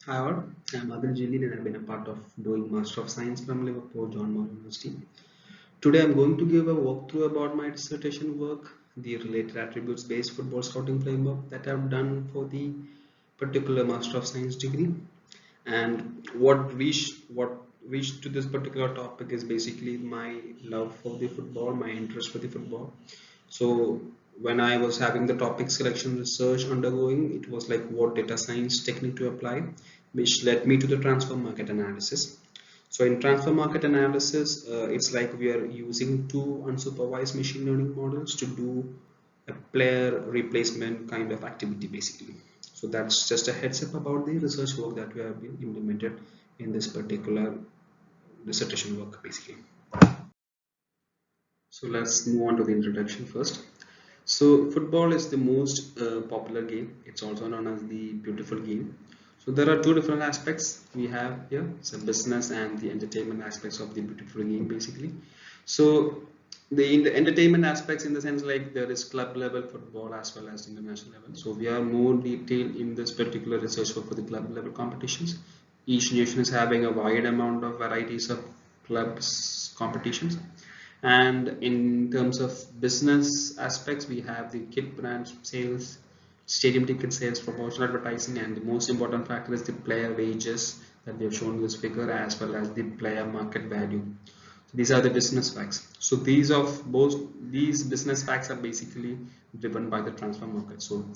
Hi all, I'm Adil Jalil and I've been a part of doing Master of Science from Liverpool John Moore University. Today I'm going to give a walkthrough about my dissertation work, the related attributes based football scouting framework that I've done for the particular Master of Science degree. And what reached to this particular topic is basically my love for the football, my interest for the football. So when I was having the topic selection research undergoing, it was like what data science technique to apply, which led me to the transfer market analysis. So in transfer market analysis, it's like we are using two unsupervised machine learning models to do a player replacement kind of activity basically. So that's just a heads up about the research work that we have been implemented in this particular dissertation work basically. So let's move on to the introduction first. So football is the most popular game. It's also known as the beautiful game. So there are two different aspects we have here. It's a business and the entertainment aspects of the beautiful game basically. So in the entertainment aspects in the sense like there is club level football as well as international level. So we are more detailed in this particular research work for the club level competitions. Each nation is having a wide amount of varieties of clubs competitions, and in terms of business aspects we have the kit brand sales, stadium ticket sales, promotional advertising, and the most important factor is the player wages that we have shown in this figure as well as the player market value. So these are the business facts. So these business facts are basically driven by the transfer market. So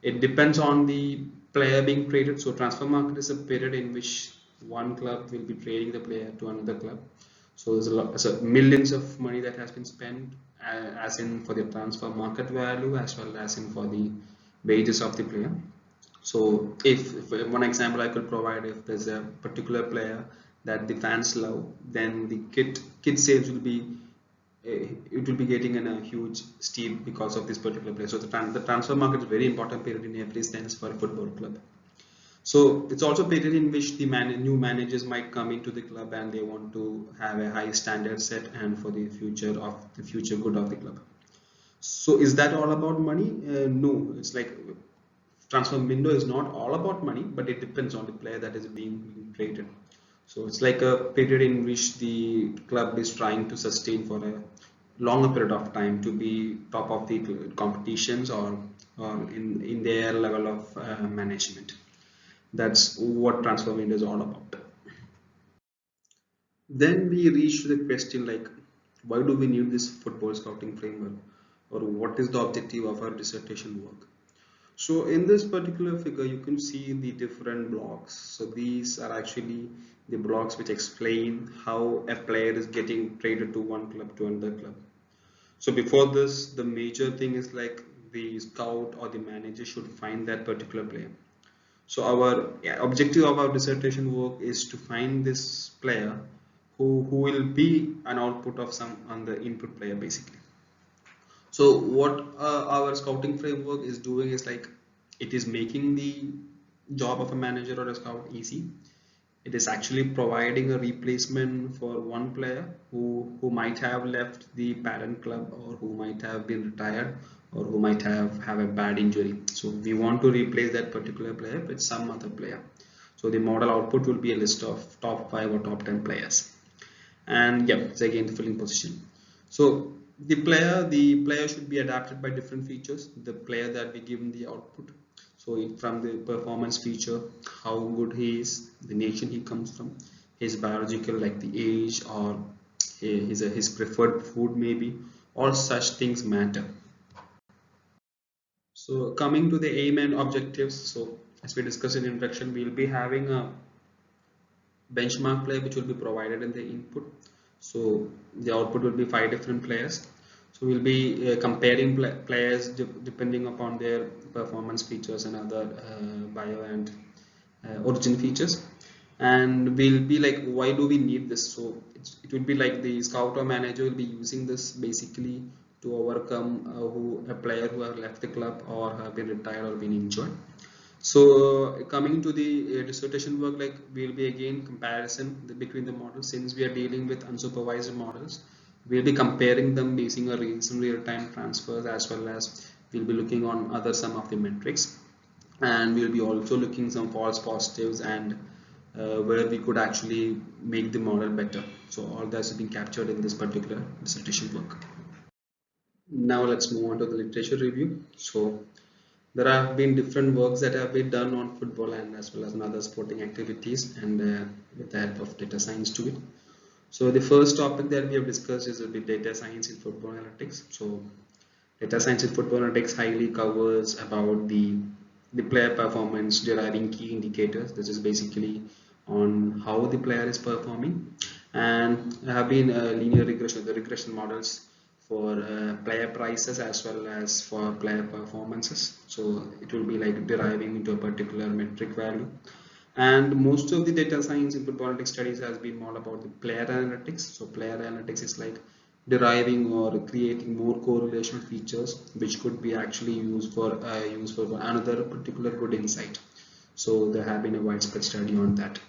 it depends on the player being traded. So transfer market is a period in which one club will be trading the player to another club. So there's a lot, so millions of money that has been spent, as in for the transfer market value as well as in for the wages of the player. So if one example I could provide, if there's a particular player that the fans love, then the kit sales will be it will be getting in a huge steep because of this particular player. So the transfer market is very important period in every sense for a football club. So it's also a period in which the new managers might come into the club and they want to have a high standard set and for the future good of the club. So is that all about money? No, it's like transfer window is not all about money, but it depends on the player that is being traded. So it's like a period in which the club is trying to sustain for a longer period of time to be top of the competitions, or in their level of management. That's what transfer window is all about. Then we reach to the question like, why do we need this football scouting framework, or what is the objective of our dissertation work? So in this particular figure, you can see the different blocks. So these are actually the blocks which explain how a player is getting traded to one club to another club. So before this, the major thing is like the scout or the manager should find that particular player. So our objective of our dissertation work is to find this player who will be an output of some on the input player basically. So what our scouting framework is doing is like it is making the job of a manager or a scout easy. It is actually providing a replacement for one player who might have left the parent club, or who might have been retired, or who might have a bad injury. So we want to replace that particular player with some other player. So the model output will be a list of top 5 or top 10 players, and yeah, it's again the filling position. So the player should be adapted by different features. The player that we give him the output, so from the performance feature, how good he is, the nation he comes from, his biological like the age, or his preferred food maybe, all such things matter. So coming to the aim and objectives, so as we discussed in introduction, we'll be having a benchmark player which will be provided in the input. So the output will be 5 different players. So we'll be comparing players depending upon their performance features and other bio and origin features. And we'll be like, why do we need this? So it will be like the scout or manager will be using this basically to overcome a player who have left the club or have been retired or been injured. So coming to the dissertation work, like we'll be again comparison between the models. Since we are dealing with unsupervised models, we'll be comparing them using a some real-time transfers, as well as we'll be looking on other some of the metrics. and we'll be also looking some false positives and where we could actually make the model better. So all that's been captured in this particular dissertation work. Now let's move on to the literature review. So there have been different works that have been done on football and as well as on other sporting activities, and with the help of data science to it. So the first topic that we have discussed is the data science in football analytics. So data science in football analytics highly covers about the player performance, deriving key indicators. This is basically on how the player is performing, and there have been linear regression, the regression models for player prices as well as for player performances. So it will be like deriving into a particular metric value, and most of the data science in football analytics studies has been more about the player analytics. So player analytics is like deriving or creating more correlation features which could be actually used for another particular good insight. So there have been a widespread study on that.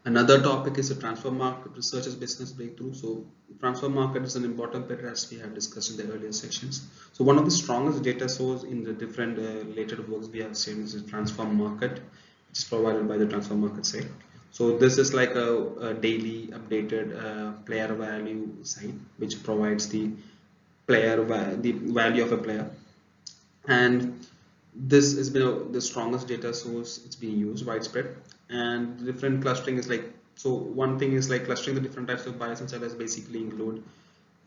Another topic is the transfer market research as business breakthrough. So transfer market is an important period as we have discussed in the earlier sections. So one of the strongest data source in the different related works we have seen is the transfer market, which is provided by the transfer market site. So this is like a daily updated player value site which provides the the value of a player, and this has been the strongest data source. It's being used widespread, and different clustering is like, so one thing is like clustering the different types of buyers and sellers basically include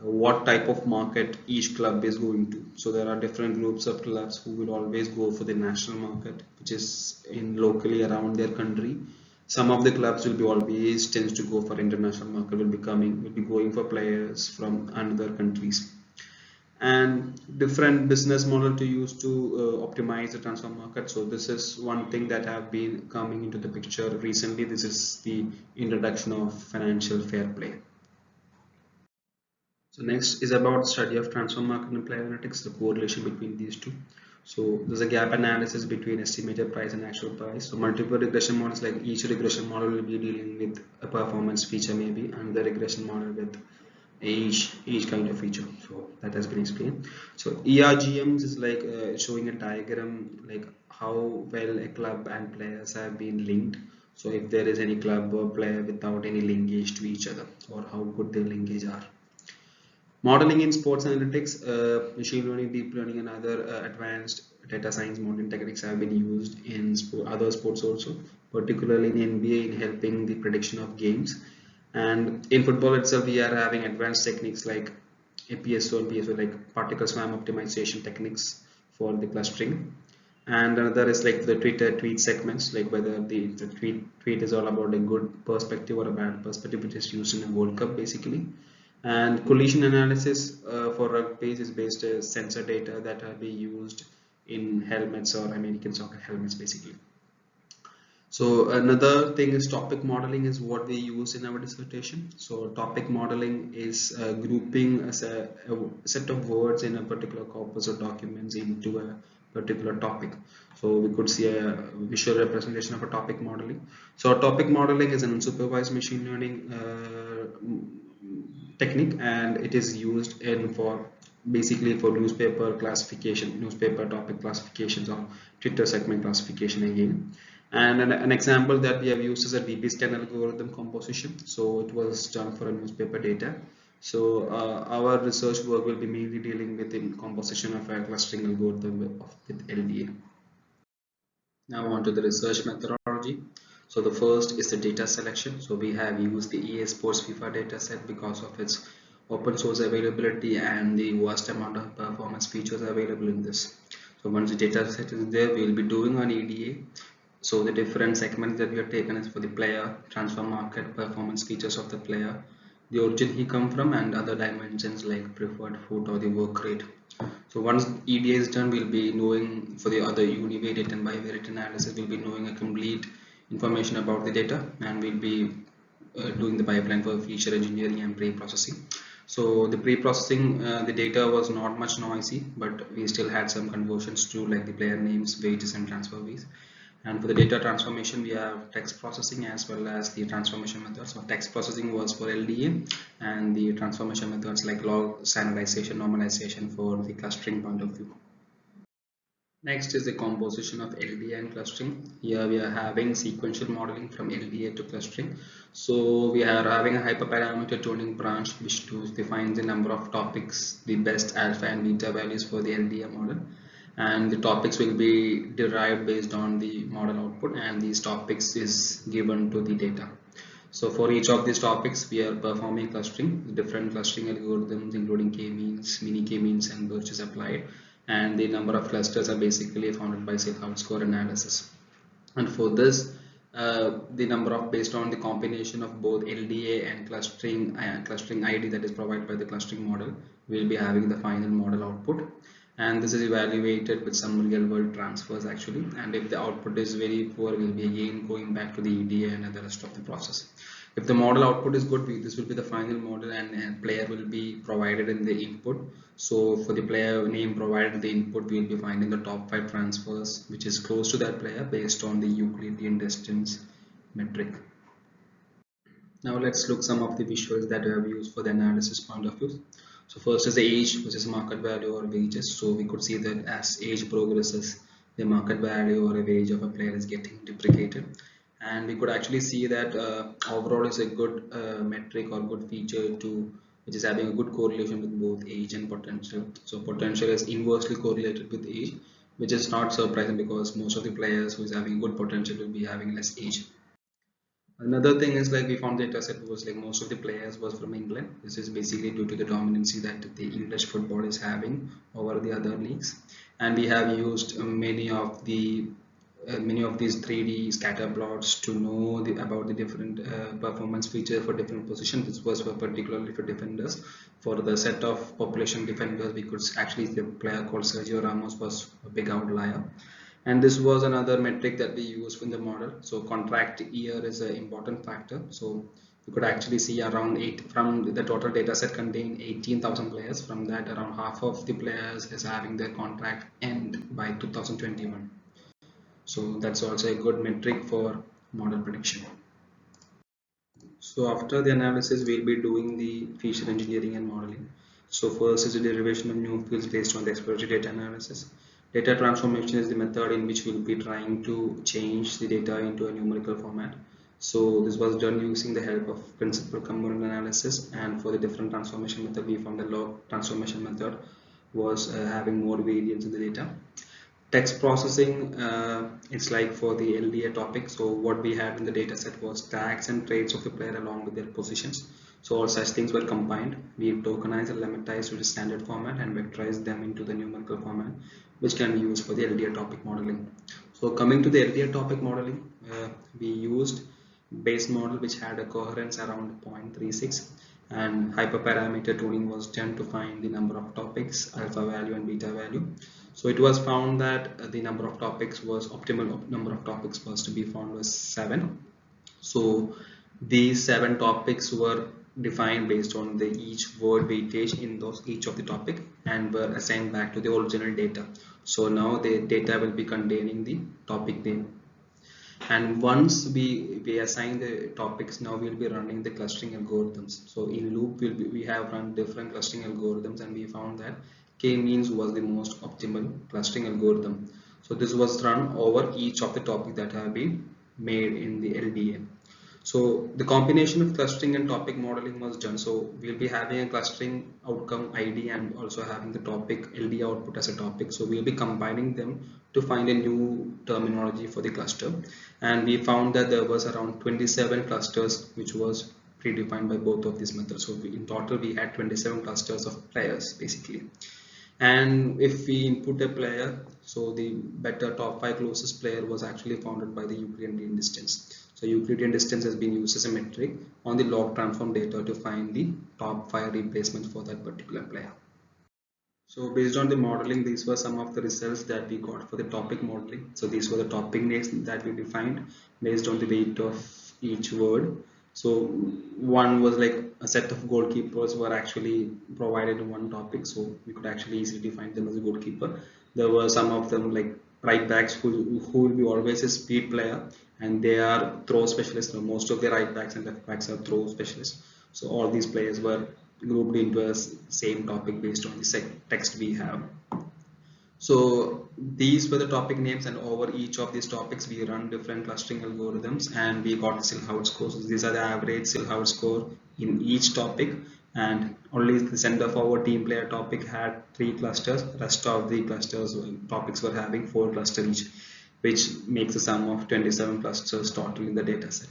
what type of market each club is going to. So there are different groups of clubs who will always go for the national market, which is in locally around their country. Some of the clubs will be always tends to go for international market, will be going for players from another countries, and different business model to use to optimize the transfer market. So this is one thing that have been coming into the picture recently. This is the introduction of financial fair play. So next is about study of transfer market and player analytics, the correlation between these two. So there's a gap analysis between estimated price and actual price. So multiple regression models, like each regression model will be dealing with a performance feature maybe, and the regression model with each kind of feature. So that has been explained. So ERGMs is like showing a diagram like how well a club and players have been linked. So if there is any club or player without any linkage to each other, or how good their linkage are. Modeling in sports analytics, machine learning, deep learning, and other advanced data science modeling techniques have been used in other sports also, particularly in NBA in helping the prediction of games. And in football itself, we are having advanced techniques like APSO and PSO, like particle swarm optimization techniques for the clustering. And another is like the Twitter tweet segments, like whether the tweet is all about a good perspective or a bad perspective, which is used in a World Cup basically. And collision analysis for rugby is based sensor data that are being used in helmets or American soccer helmets basically. So another thing is topic modeling is what we use in our dissertation. So topic modeling is grouping a set of words in a particular corpus of documents into a particular topic. So we could see a visual representation of a topic modeling. So topic modeling is an unsupervised machine learning technique, and it is used in for basically for newspaper classification, newspaper topic classifications, or Twitter segment classification again. And an example that we have used is a dbScan algorithm composition. So it was done for a newspaper data. So our research work will be mainly dealing with the composition of a clustering algorithm with LDA. Now on to the research methodology. So the first is the data selection. So we have used the EA Sports FIFA dataset because of its open source availability and the vast amount of performance features available in this. So once the data set is there, we will be doing an EDA. So the different segments that we have taken is for the player, transfer market, performance features of the player, the origin he come from, and other dimensions like preferred food or the work rate. So once EDA is done, we'll be knowing for the other univariate and bivariate analysis, we'll be knowing a complete information about the data, and we'll be doing the pipeline for feature engineering and pre-processing. So the pre-processing, the data was not much noisy, but we still had some conversions to like the player names, wages, and transfer fees. And for the data transformation, we have text processing as well as the transformation methods. So text processing was for LDA, and the transformation methods like log standardization, normalization for the clustering point of view. Next is the composition of LDA and clustering. Here we are having sequential modeling from LDA to clustering. So we are having a hyperparameter tuning branch which defines the number of topics, the best alpha and beta values for the LDA model. And the topics will be derived based on the model output, and these topics is given to the data. So for each of these topics, we are performing clustering, different clustering algorithms, including k-means, mini k-means, and which is applied. And the number of clusters are basically founded by Silhouette score analysis. And for this, the number of based on the combination of both LDA and clustering ID that is provided by the clustering model, we'll be having the final model output. And this is evaluated with some real world transfers actually, and if the output is very poor, we'll be again going back to the EDA and the rest of the process. If the model output is good, this will be the final model, and player will be provided in the input. So for the player name provided in the input, we will be finding the top 5 transfers which is close to that player based on the Euclidean distance metric. Now let's look some of the visuals that we have used for the analysis point of view. So first is the age, which is market value or wages. So we could see that as age progresses, the market value or a wage of a player is getting depreciated. And we could actually see that overall is a good metric or good feature to which is having a good correlation with both age and potential. So potential is inversely correlated with age, which is not surprising because most of the players who is having good potential will be having less age. Another thing is like we found the data set was like most of the players was from England. This is basically due to the dominancy that the English football is having over the other leagues, and we have used many of these 3D scatter plots to know about the different performance features for different positions. This was for particularly for defenders. For the set of population defenders, we could actually see a player called Sergio Ramos was a big outlier. And this was another metric that we used in the model. So contract year is an important factor. So you could actually see around 8 from the total data set contain 18,000 players. From that, around half of the players is having their contract end by 2021. So that's also a good metric for model prediction. So after the analysis, we'll be doing the feature engineering and modeling. So first is the derivation of new fields based on the exploratory data analysis. Data transformation is the method in which we'll be trying to change the data into a numerical format. So this was done using the help of principal component analysis, and for the different transformation method, we found the log transformation method was having more variance in the data. Text processing, it's like for the LDA topic. So what we had in the data set was tags and traits of the player along with their positions. So all such things were combined. We tokenized and lemmatized to the standard format and vectorized them into the numerical format, which can be used for the LDA topic modeling. So coming to the LDA topic modeling, we used base model which had a coherence around 0.36, and hyperparameter tuning was done to find the number of topics, alpha value and beta value. So it was found that the number of topics was optimal number of topics was to be found was 7. So these 7 topics were defined based on the each word weightage in those each of the topic and were assigned back to the original data. So now the data will be containing the topic name. And once we assign the topics, now we'll be running the clustering algorithms. So in loop we have run different clustering algorithms, and we found that k-means was the most optimal clustering algorithm. So this was run over each of the topics that have been made in the LDA. So the combination of clustering and topic modeling was done. So we'll be having a clustering outcome ID and also having the topic LD output as a topic. So we'll be combining them to find a new terminology for the cluster. And we found that there was around 27 clusters which was predefined by both of these methods. So in total we had 27 clusters of players basically. And if we input a player, so the better top 5 closest player was actually founded by the Euclidean distance. So Euclidean distance has been used as a metric on the log transform data to find the top 5 replacements for that particular player. So based on the modeling, these were some of the results that we got for the topic modeling. So these were the topic names that we defined based on the weight of each word. So one was like a set of goalkeepers were actually provided in one topic, so we could actually easily define them as a goalkeeper. There were some of them like right backs who will be always a speed player, and they are throw specialists. So most of the right backs and left backs are throw specialists. So all these players were grouped into a same topic based on the text we have. So these were the topic names, and over each of these topics we run different clustering algorithms, and we got the Silhouette scores. So these are the average Silhouette score in each topic, and only the center forward team player topic had 3 clusters. Rest of the clusters topics were having 4 clusters each, which makes a sum of 27 clusters total in the data set.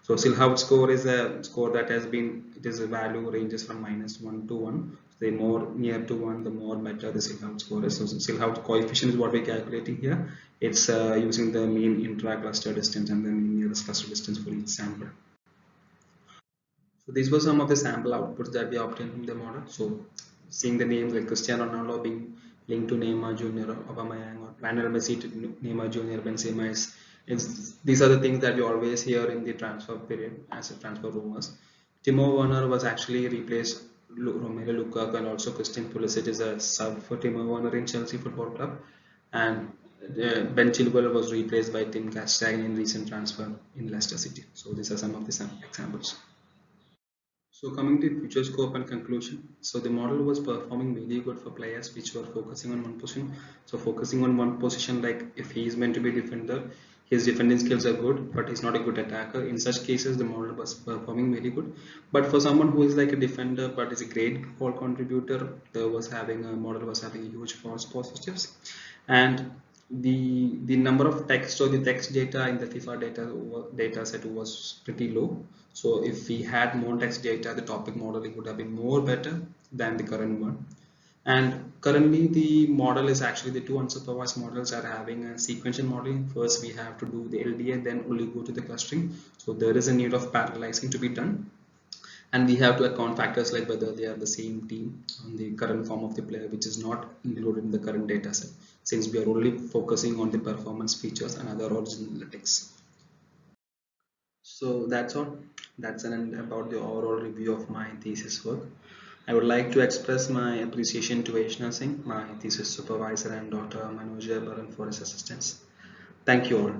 So Silhouette score is a score that has been, it is a value ranges from -1 to 1. The more near to 1, the more better the Silhouette score is. So Silhouette coefficient is what we're calculating here. It's using the mean intra-cluster distance and the mean nearest cluster distance for each sample. So these were some of the sample outputs that we obtained from the model. So seeing the names like Cristiano Ronaldo being linked to Neymar Jr. or Aubameyang, or Lionel Messi to Neymar Jr. Benzema these are the things that we always hear in the transfer period as a transfer rumors. Timo Werner was actually replaced Romelu Lukaku, and also Christian Pulisic is a sub for Timo Werner in Chelsea Football Club, and Ben Chilwell was replaced by Tim Castagne in recent transfer in Leicester City. So these are some of the examples. So coming to future scope and conclusion, so the model was performing really good for players which were focusing on one position. So focusing on one position, like if he is meant to be defender, his defending skills are good, but he's not a good attacker. In such cases, the model was performing very good. But for someone who is like a defender but is a great ball contributor, there was having a model was having a huge false positives, and the number of text or the text data in the FIFA data set was pretty low. So if we had more text data, the topic modeling would have been more better than the current one. And currently the model is actually, the two unsupervised models are having a sequential modeling. First we have to do the LDA, then only go to the clustering. So there is a need of parallelizing to be done. And we have to account factors like whether they are the same team on the current form of the player, which is not included in the current data set, since we are only focusing on the performance features and other origin analytics. So that's all. That's an end about the overall review of my thesis work. I would like to express my appreciation to Vaishnav Singh, my thesis supervisor, and Dr. Manoj Baran for his assistance. Thank you all.